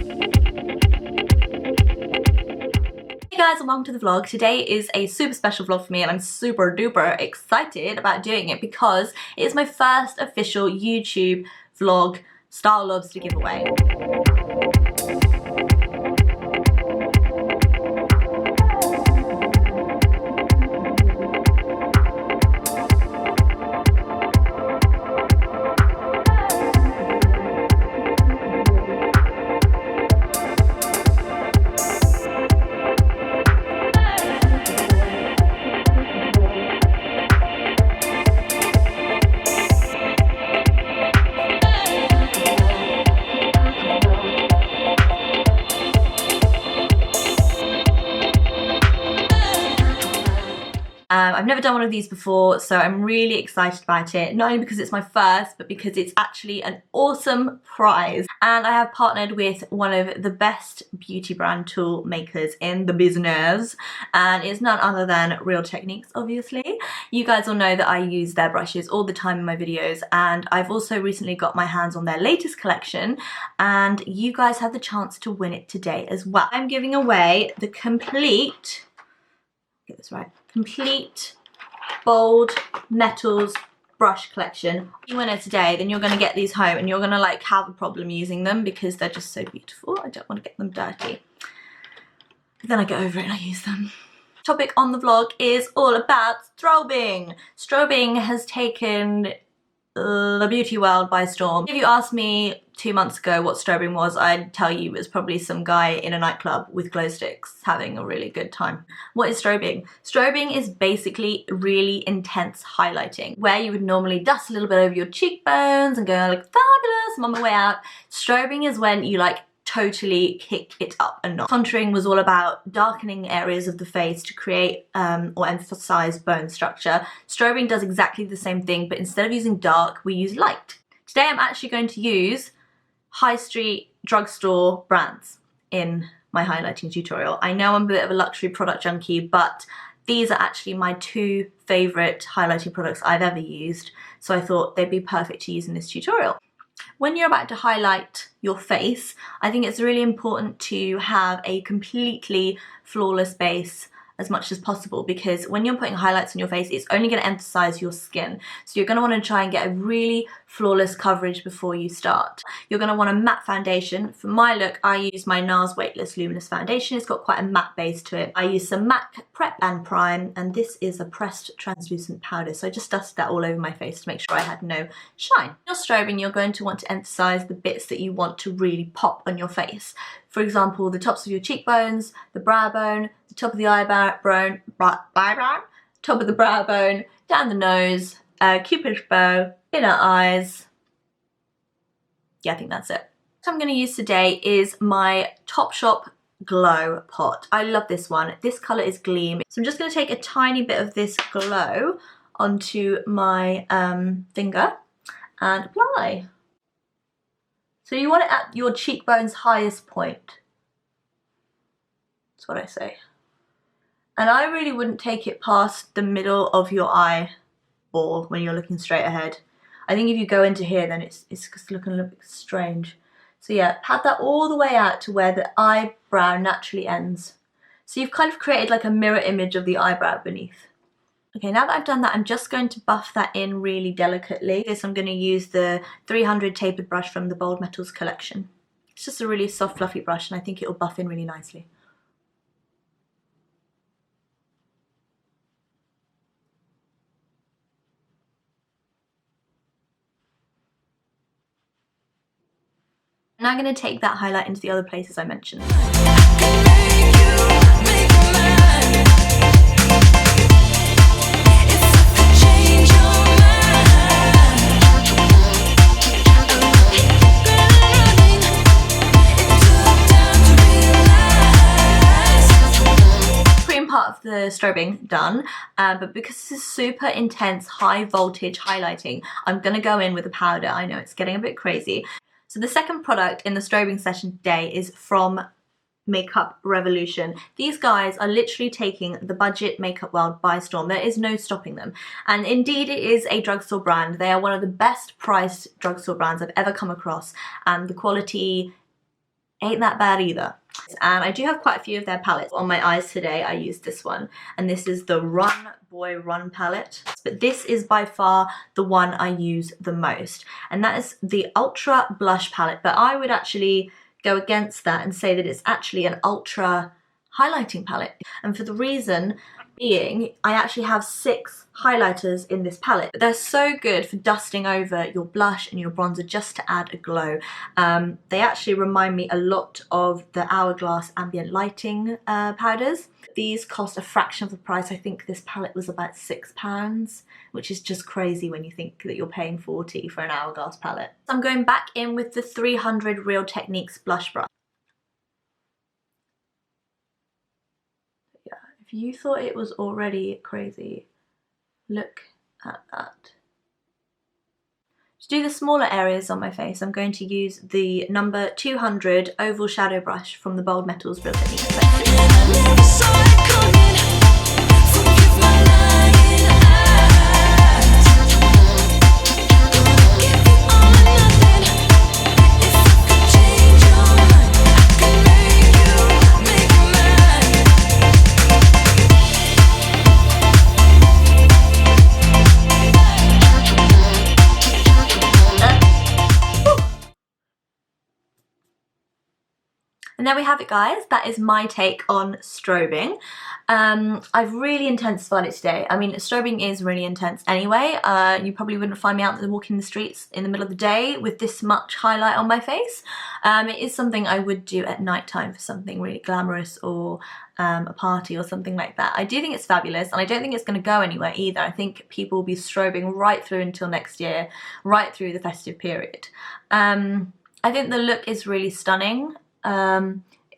Hey guys, and welcome to the vlog. Today is a super special vlog for me and I'm super duper excited about doing it because it is my first official YouTube vlog style Lobster giveaway. I've never done one of these before, so I'm really excited about it, not only because it's my first, but because it's actually an awesome prize. And I have partnered with one of the best beauty brand tool makers in the business, and it's none other than Real Techniques, obviously. You guys all know that I use their brushes all the time in my videos, and I've also recently got my hands on their latest collection, and you guys have the chance to win it today as well. I'm giving away the complete, get this right, complete Bold Metals brush collection. If you win it today, then you're going to get these home and you're going to like have a problem using them because they're just so beautiful. I don't want to get them dirty. But then I get over it and I use them. Topic on the vlog is all about strobing. Strobing has taken the beauty world by storm. If you asked me 2 months ago what strobing was, I'd tell you it was probably some guy in a nightclub with glow sticks having a really good time. What is strobing? Strobing is basically really intense highlighting, where you would normally dust a little bit over your cheekbones and go, I look fabulous, I'm on my way out. Strobing is when you like totally kick it up a notch. Contouring was all about darkening areas of the face to create or emphasize bone structure. Strobing does exactly the same thing, but instead of using dark, we use light. Today I'm actually going to use high street drugstore brands in my highlighting tutorial. I know I'm a bit of a luxury product junkie, but these are actually my 2 favorite highlighting products I've ever used, so I thought they'd be perfect to use in this tutorial. When you're about to highlight your face, I think it's really important to have a completely flawless base as much as possible, because when you're putting highlights on your face, it's only going to emphasize your skin. So you're going to want to try and get a really flawless coverage before you start. You're going to want a matte foundation. For my look, I use my Nars Weightless Luminous foundation. It's got quite a matte base to it. I use some MAC Prep and Prime, and this is a pressed translucent powder. So I just dusted that all over my face to make sure I had no shine. When you're strobing, you're going to want to emphasize the bits that you want to really pop on your face. For example, the tops of your cheekbones, the brow bone, the top of the eyebrow, top of the brow bone, down the nose, cupid's bow, inner eyes. Yeah, I think that's it. What I'm going to use today is my Topshop Glow Pot. I love this one. This colour is Gleam. So I'm just going to take a tiny bit of this glow onto my finger and apply. So you want it at your cheekbone's highest point. That's what I say. And I really wouldn't take it past the middle of your eyeball when you're looking straight ahead. I think if you go into here, then it's just looking a little bit strange. So yeah, pat that all the way out to where the eyebrow naturally ends. So you've kind of created like a mirror image of the eyebrow beneath. Okay, now that I've done that, I'm just going to buff that in really delicately. This, I'm going to use the 300 tapered brush from the Bold Metals collection. It's just a really soft, fluffy brush, and I think it'll buff in really nicely. Now I'm going to take that highlight into the other places I mentioned. Part of the strobing done, but because this is super intense high voltage highlighting, I'm going to go in with a powder. I know it's getting a bit crazy. So the second product in the strobing session today is from Makeup Revolution. These guys are literally taking the budget makeup world by storm. There is no stopping them, and indeed it is a drugstore brand. They are one of the best priced drugstore brands I've ever come across, and the quality ain't that bad either. And I do have quite a few of their palettes. On my eyes today, I used this one, and this is the Run Boy Run palette. But this is by far the one I use the most, and that is the Ultra Blush palette. But I would actually go against that and say that it's actually an Ultra highlighting palette. And for the reason being, I actually have 6 highlighters in this palette. But they're so good for dusting over your blush and your bronzer just to add a glow. They actually remind me a lot of the Hourglass Ambient Lighting powders. These cost a fraction of the price. I think this palette was about £6, which is just crazy when you think that you're paying 40 for an Hourglass palette. So I'm going back in with the 300 Real Techniques blush brush. If you thought it was already crazy, look at that. To do the smaller areas on my face, I'm going to use the number 200 Oval Shadow Brush from the Bold Metals Real Techniques collection. And there we have it, guys. That is my take on strobing. I've really intensified it today. I mean, strobing is really intense anyway. You probably wouldn't find me out there walking the streets in the middle of the day with this much highlight on my face. It is something I would do at night time for something really glamorous or a party or something like that. I do think it's fabulous, and I don't think it's going to go anywhere either. I think people will be strobing right through until next year, right through the festive period. I think the look is really stunning.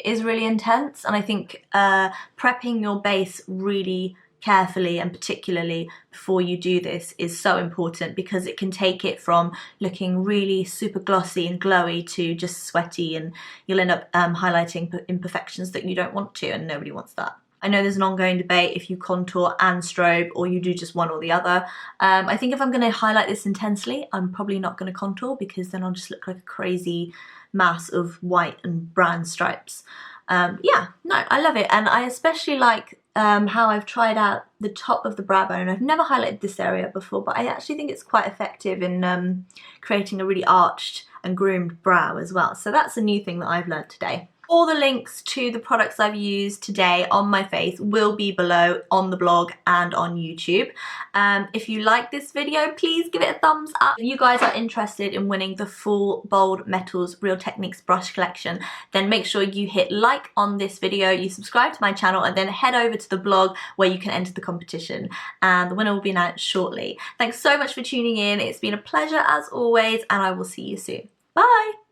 Is really intense, and I think prepping your base really carefully and particularly before you do this is so important, because it can take it from looking really super glossy and glowy to just sweaty, and you'll end up highlighting imperfections that you don't want to, and nobody wants that. I know there's an ongoing debate if you contour and strobe or you do just one or the other. I think if I'm going to highlight this intensely, I'm probably not going to contour, because then I'll just look like a crazy mass of white and brown stripes. Yeah, no, I love it, and I especially like how I've tried out the top of the brow bone. I've never highlighted this area before, but I actually think it's quite effective in creating a really arched and groomed brow as well. So that's a new thing that I've learned today. All the links to the products I've used today on my face will be below on the blog and on YouTube. If you like this video, please give it a thumbs up. If you guys are interested in winning the full Bold Metals Real Techniques brush collection, then make sure you hit like on this video, you subscribe to my channel, and then head over to the blog where you can enter the competition, and the winner will be announced shortly. Thanks so much for tuning in. It's been a pleasure as always, and I will see you soon. Bye!